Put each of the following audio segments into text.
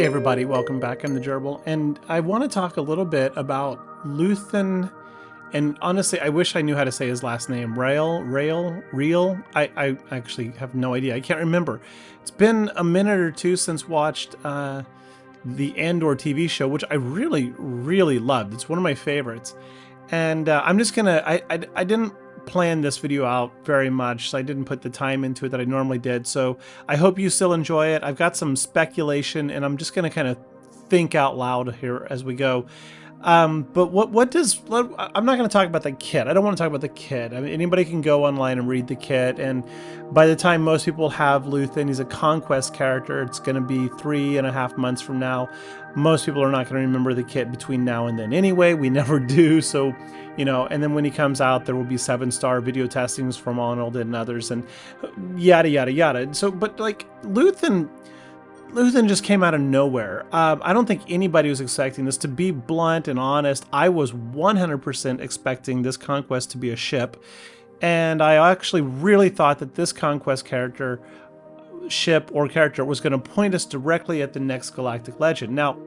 everybody, welcome back. I'm the Gerbil, and I want to talk a little bit about Luthen. And honestly, I wish I knew how to say his last name. Real. I actually have no idea. I can't remember. It's been a minute or two since watched the Andor TV show, which I really loved. It's one of my favorites. And I'm just gonna. I didn't plan this video out very much, so I didn't put the time into it that I normally did. So I hope you still enjoy it. I've got some speculation, and I'm just gonna kind of think out loud here as we go. But what does, I'm not going to talk about the kit. I don't want to talk about the kit. I mean, anybody can go online and read the kit, and by the time most people have Luthen, he's a conquest character. It's going to be 3.5 months from now. Most people are not going to remember the kit between now and then anyway. We never do. So, you know, and then when he comes out, there will be 7-star video testings from Arnold and others, and yada, yada, yada. So, but like Luthen just came out of nowhere. I don't think anybody was expecting this. To be blunt and honest, I was 100% expecting this conquest to be a ship, and I actually really thought that this conquest character was going to point us directly at the next Galactic Legend. Now,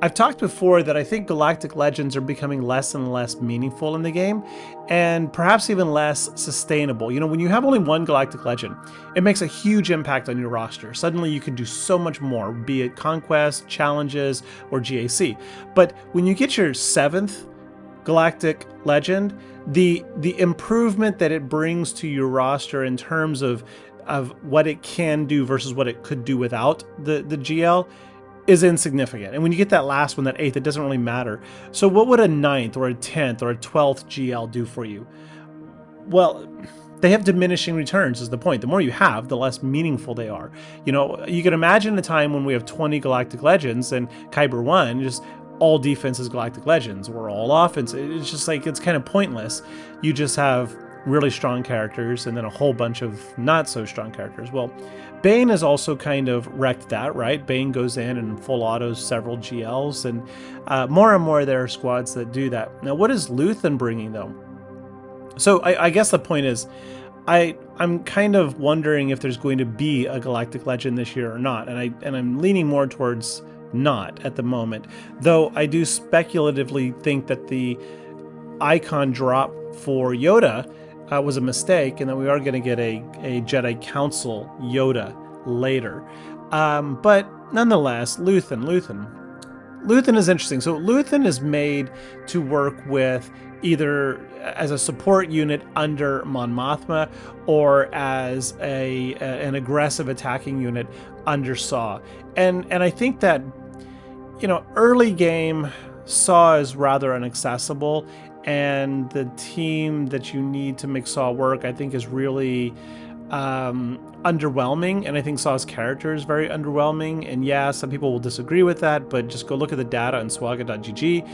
I've talked before that I think Galactic Legends are becoming less and less meaningful in the game, and perhaps even less sustainable. You know, when you have only one Galactic Legend, it makes a huge impact on your roster. Suddenly you can do so much more, be it Conquest, Challenges, or GAC. But when you get your 7th Galactic Legend, the improvement that it brings to your roster in terms of what it can do versus what it could do without the GL is insignificant. And when you get that last one, that 8th, it doesn't really matter. So what would a 9th or a 10th or a 12th GL do for you? Well, they have diminishing returns is the point. The more you have, the less meaningful they are. You know, you can imagine a time when we have 20 Galactic Legends and Kyber 1, just all defense is Galactic Legends or all offense. It's just like, it's kind of pointless. You just have really strong characters and then a whole bunch of not so strong characters. Well, Bane has also kind of wrecked that, right? Bane goes in and full autos several GLs, and more and more there are squads that do that. Now, what is Luthen bringing though? So I guess the point is, I'm kind of wondering if there's going to be a Galactic Legend this year or not, and I'm leaning more towards not at the moment. Though I do speculatively think that the icon drop for Yoda was a mistake, and that we are going to get a Jedi Council Yoda later. But nonetheless, Luthen is interesting. So Luthen is made to work with either as a support unit under Mon Mothma or as an aggressive attacking unit under Saw. And I think that, you know, early game Saw is rather inaccessible, and the team that you need to make Saw work, I think, is really underwhelming. And I think Saw's character is very underwhelming. And yeah, some people will disagree with that, but just go look at the data on SWGOH.gg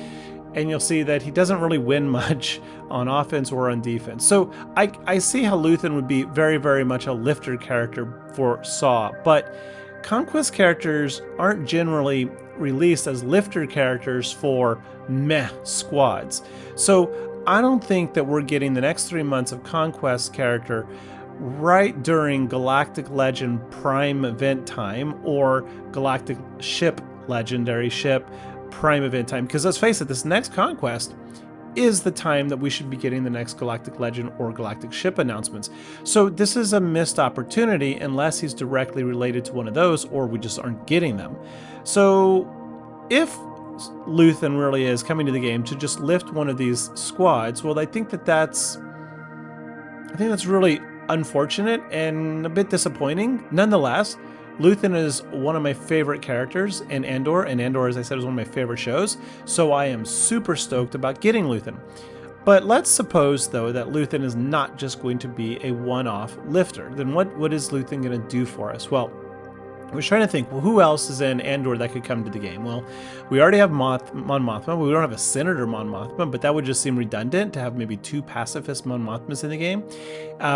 and you'll see that he doesn't really win much on offense or on defense. So I see how Luthen would be very much a lifter character for Saw, but Conquest characters aren't generally released as lifter characters for meh squads. So I don't think that we're getting the next 3 months of Conquest character right during Galactic Legend Prime event time or Galactic Ship Legendary Ship Prime event time. Because let's face it, this next Conquest is the time that we should be getting the next Galactic Legend or Galactic Ship announcements. So this is a missed opportunity unless he's directly related to one of those, or we just aren't getting them. So if Luthen really is coming to the game to just lift one of these squads, well, I think that's really unfortunate and a bit disappointing. Nonetheless, Luthen is one of my favorite characters in Andor, and Andor, as I said, is one of my favorite shows, so I am super stoked about getting Luthen. But let's suppose, though, that Luthen is not just going to be a one-off lifter. Then what is Luthen going to do for us? Well, I was trying to think, well, who else is in Andor that could come to the game? Well, we already have Mon Mothma. We don't have a Senator Mon Mothma, but that would just seem redundant to have maybe 2 pacifist Mon Mothmas in the game.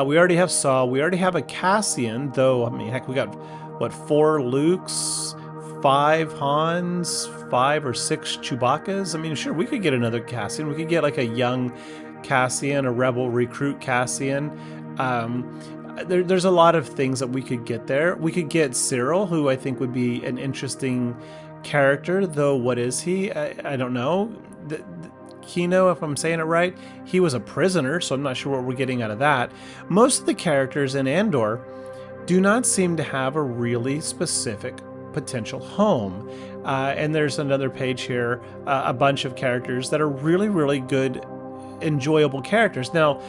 We already have Saw. We already have a Cassian, though, I mean, heck, we got, what, 4 Lukes, 5 Hans, 5 or 6 Chewbacca's? I mean, sure, we could get another Cassian. We could get like a young Cassian, a rebel recruit Cassian. There's a lot of things that we could get there. We could get Cyril, who I think would be an interesting character, though what is he? I don't know. Kino, if I'm saying it right, he was a prisoner, so I'm not sure what we're getting out of that. Most of the characters in Andor do not seem to have a really specific potential home. And there's another page here, a bunch of characters that are really, really good, enjoyable characters. Now,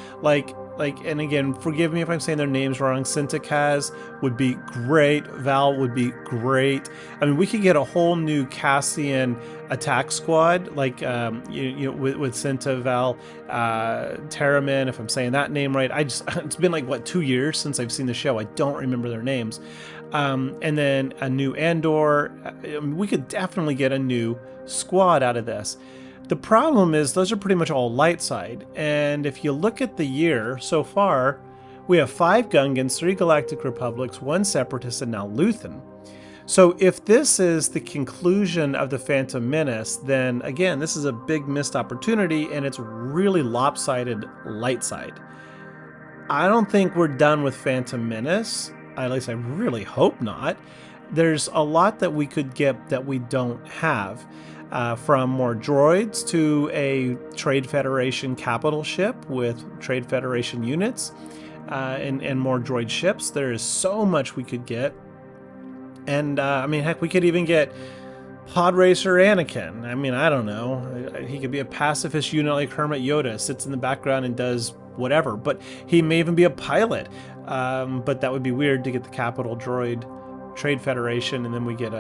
and again, forgive me if I'm saying their names wrong. Sintakaz would be great. Val would be great. I mean, we could get a whole new Cassian attack squad, like with Cinta, Val, Terramin, if I'm saying that name right. It's been like what, 2 years since I've seen the show. I don't remember their names. And then a new Andor. We could definitely get a new squad out of this. The problem is those are pretty much all light side, and if you look at the year so far, we have 5 Gungans, 3 Galactic Republics, 1 Separatist, and now Luthen. So if this is the conclusion of the Phantom Menace, then again, this is a big missed opportunity, and it's really lopsided light side. I don't think we're done with Phantom Menace, at least I really hope not. There's a lot that we could get that we don't have. From more droids to a Trade Federation capital ship with Trade Federation units and more droid ships. There is so much we could get. And I mean, heck, we could even get Pod Racer Anakin. I mean, I don't know. He could be a pacifist unit like Hermit Yoda, sits in the background and does whatever. But he may even be a pilot. But that would be weird to get the capital droid Trade Federation, and then we get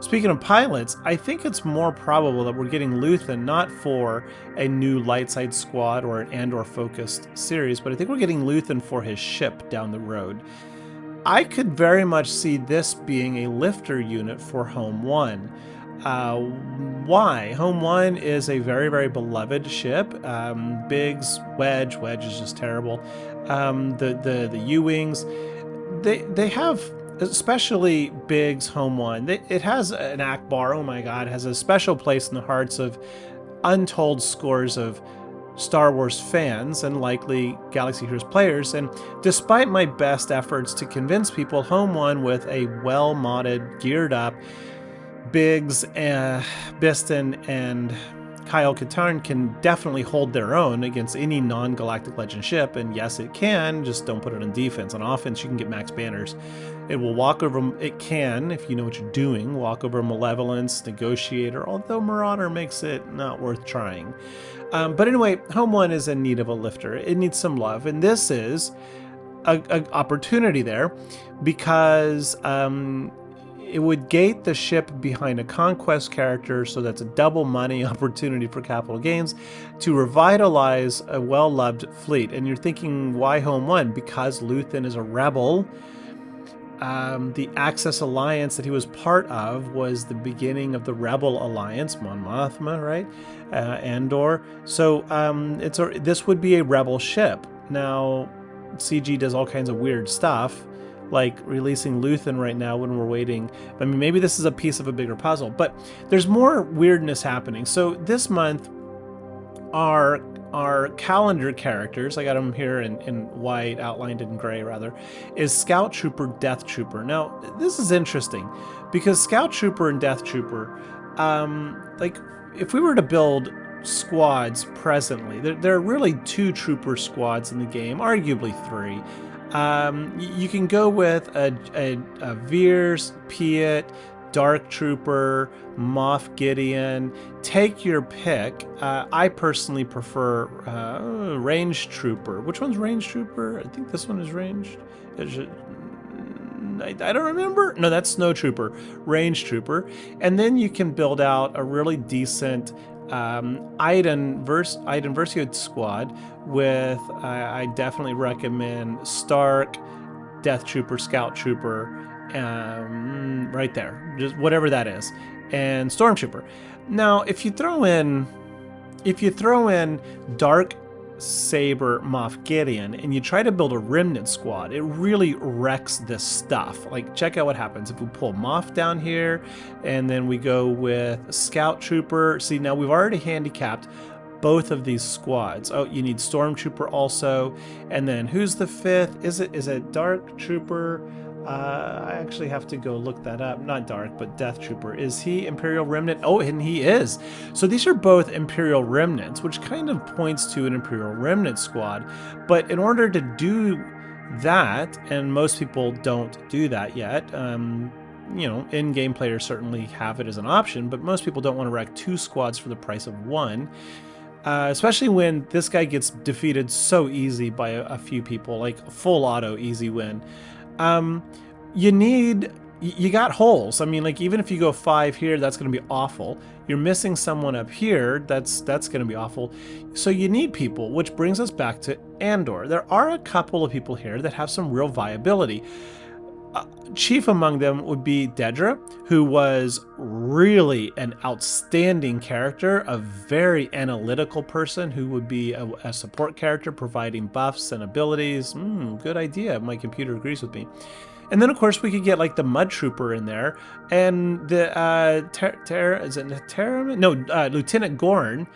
Speaking of pilots, I think it's more probable that we're getting Luthen not for a new light side squad or an Andor focused series, but I think we're getting Luthen for his ship down the road. I could very much see this being a lifter unit for Home 1. Why? Home 1 is a very, very beloved ship. Biggs, Wedge is just terrible. The U-Wings, they have, especially Biggs, Home 1, it has an Akbar, oh my god, has a special place in the hearts of untold scores of Star Wars fans and likely Galaxy Heroes players. And despite my best efforts to convince people, Home 1 with a well-modded, geared up Biggs, Biston, and Kyle Katarn can definitely hold their own against any non-Galactic Legend ship, and yes, it can, just don't put it on defense. On offense, you can get max banners. It will walk over, it can, if you know what you're doing, walk over Malevolence, Negotiator, although Marauder makes it not worth trying. But anyway, Home 1 is in need of a lifter. It needs some love, and this is an opportunity there because it would gate the ship behind a conquest character, so that's a double money opportunity for capital gains to revitalize a well-loved fleet. And you're thinking, why Home 1? Because Luthen is a rebel. The Axis Alliance that he was part of was the beginning of the Rebel Alliance, Mon Mothma, right? Andor. So this would be a rebel ship. Now, CG does all kinds of weird stuff, like releasing Luthen right now when we're waiting. I mean, maybe this is a piece of a bigger puzzle, but there's more weirdness happening. So this month, our calendar characters, I got them here in white, outlined in gray rather, is Scout Trooper, Death Trooper. Now, this is interesting because Scout Trooper and Death Trooper, like if we were to build squads presently, there are really 2 trooper squads in the game, arguably 3. You can go with a Veers, Piet, Dark Trooper, Moff Gideon. Take your pick. I personally prefer Range Trooper. Which one's Range Trooper? I think this one is Ranged. I don't remember. No, that's Snow Trooper. Range Trooper. And then you can build out a really decent Iden Versio squad with, I definitely recommend Stark, Death Trooper, Scout Trooper, right there, just whatever that is, and Stormtrooper. Now, if you throw in Dark Saber Moff Gideon and you try to build a Remnant squad, it really wrecks this stuff. Like, check out what happens if we pull Moff down here and then we go with Scout Trooper. See, now we've already handicapped both of these squads. Oh, you need Stormtrooper also. And then who's the 5th? Is it Dark Trooper? I actually have to go look that up. Not Dark, but Death Trooper. Is he Imperial Remnant? Oh, and he is. So these are both Imperial Remnants, which kind of points to an Imperial Remnant squad. But in order to do that, and most people don't do that yet, in-game players certainly have it as an option, but most people don't want to wreck 2 squads for the price of 1. Especially when this guy gets defeated so easy by a few people, like full auto easy win. You got holes. I mean, like, even if you go 5 here, that's going to be awful. You're missing someone up here, that's going to be awful. So you need people, which brings us back to Andor. There are a couple of people here that have some real viability. Chief among them would be Dedra, who was really an outstanding character, a very analytical person who would be a support character providing buffs and abilities. Good idea. My computer agrees with me. And then, of course, we could get like the Mud Trooper in there, and the Lieutenant Gorn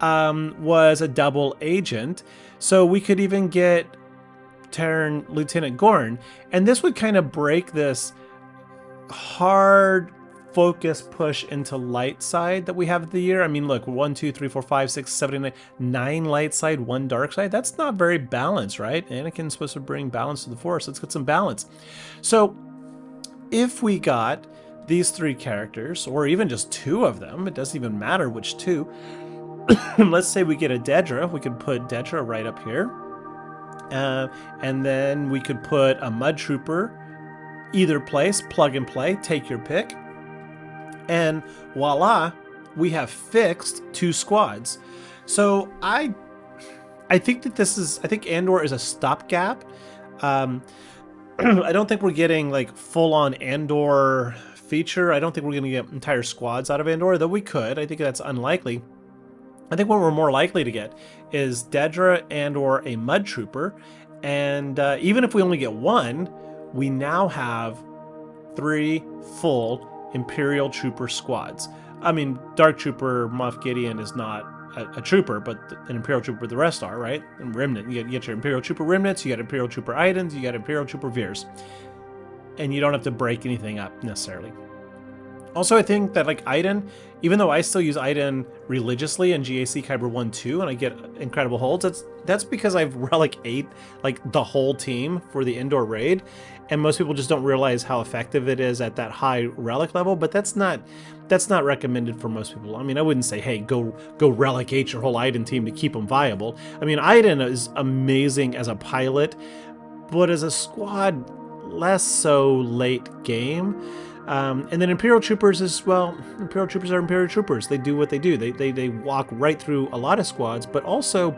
was a double agent, so we could even get Terran Lieutenant Gorn, and this would kind of break this hard focus push into light side that we have the year. I mean, look, 1, 2, 3, 4, 5, 6, 7, 8, 9 light side, 1 dark side. That's not very balanced, right? Anakin's supposed to bring balance to the Force. Let's get some balance. So if we got these 3 characters, or even just 2 of them, it doesn't even matter which 2. Let's say we get a Dedra. We could put Dedra right up here. And then we could put a Mud Trooper either place, plug and play, take your pick. And voila, we have fixed 2 squads. So I think that I think Andor is a stopgap. I don't think we're getting like full-on Andor feature. I don't think we're going to get entire squads out of Andor, though we could. I think that's unlikely. I think what we're more likely to get is Dedra and/or a Mud Trooper, and even if we only get 1, we now have 3 full Imperial Trooper squads. I mean, Dark Trooper Moff Gideon is not a trooper, but an Imperial Trooper the rest are, right? And Remnant, you get your Imperial Trooper Remnants, you got Imperial Trooper Idens, you got Imperial Trooper Veers, and you don't have to break anything up necessarily. Also, I think that like Iden, even though I still use Iden religiously in GAC Kyber 1-2 and I get incredible holds, that's because I've Relic 8 like the whole team for the Andor raid, and most people just don't realize how effective it is at that high Relic level, but that's not recommended for most people. I mean, I wouldn't say, hey, go Relic 8 your whole Iden team to keep them viable. I mean, Iden is amazing as a pilot, but as a squad, less so late game. And then Imperial Troopers as well. Imperial Troopers are Imperial Troopers. They do what they do. They walk right through a lot of squads, but also,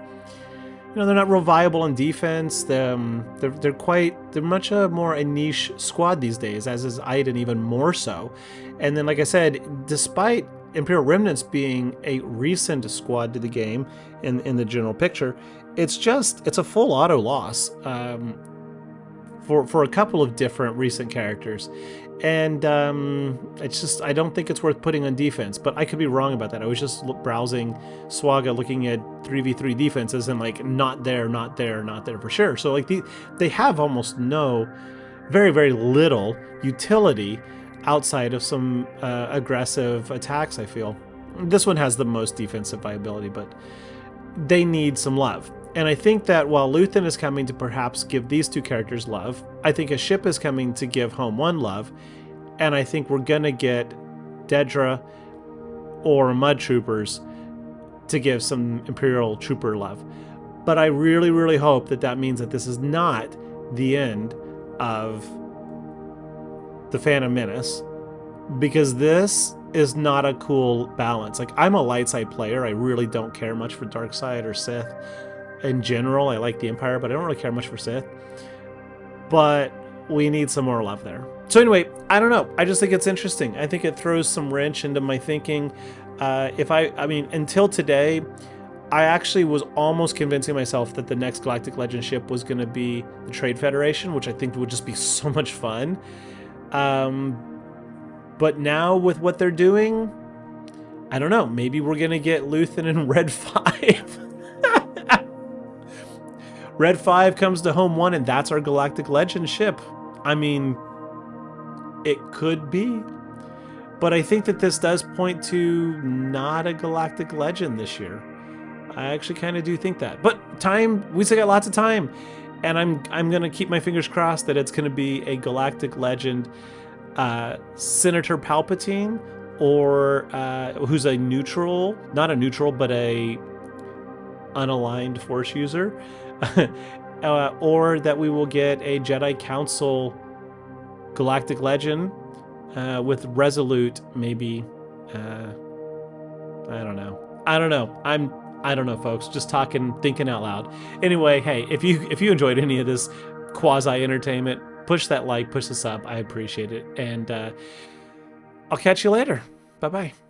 they're not real viable on defense. They're much more a niche squad these days, as is Iden even more so. And then, like I said, despite Imperial Remnants being a recent squad to the game in the general picture, it's a full auto loss for a couple of different recent characters. And I don't think it's worth putting on defense, but I could be wrong about that. I was just browsing SWGOH, looking at 3v3 defenses, and like not there for sure. So like they have almost no, very, very little utility outside of some aggressive attacks, I feel. This one has the most defensive viability, but they need some love. And I think that while Luthen is coming to perhaps give these 2 characters love, I think a ship is coming to give Home 1 love, and I think we're going to get Dedra or Mud Troopers to give some Imperial Trooper love. But I really, really hope that means that this is not the end of the Phantom Menace, because this is not a cool balance. Like, I'm a light side player. I really don't care much for dark side or Sith. In general, I like the Empire, but I don't really care much for Sith. But we need some more love there. So anyway, I don't know. I just think it's interesting. I think it throws some wrench into my thinking. Until today, I actually was almost convincing myself that the next Galactic Legend ship was going to be the Trade Federation, which I think would just be so much fun. But now with what they're doing, I don't know. Maybe we're going to get Luthen in Red 5. Red 5 comes to Home 1, and that's our Galactic Legend ship. I mean, It could be. But I think that this does point to not a galactic legend this year. I actually kind of do think that. But time, we still got lots of time. And I'm going to keep my fingers crossed that it's going to be a galactic legend, Senator Palpatine, or who's a neutral, not a neutral, but a unaligned Force user. Or that we will get a Jedi Council galactic legend with Resolute, maybe. I don't know. I don't know, folks. Just thinking out loud. Anyway, hey, if you enjoyed any of this quasi entertainment, push that like, push the sub. I appreciate it, and I'll catch you later. Bye bye.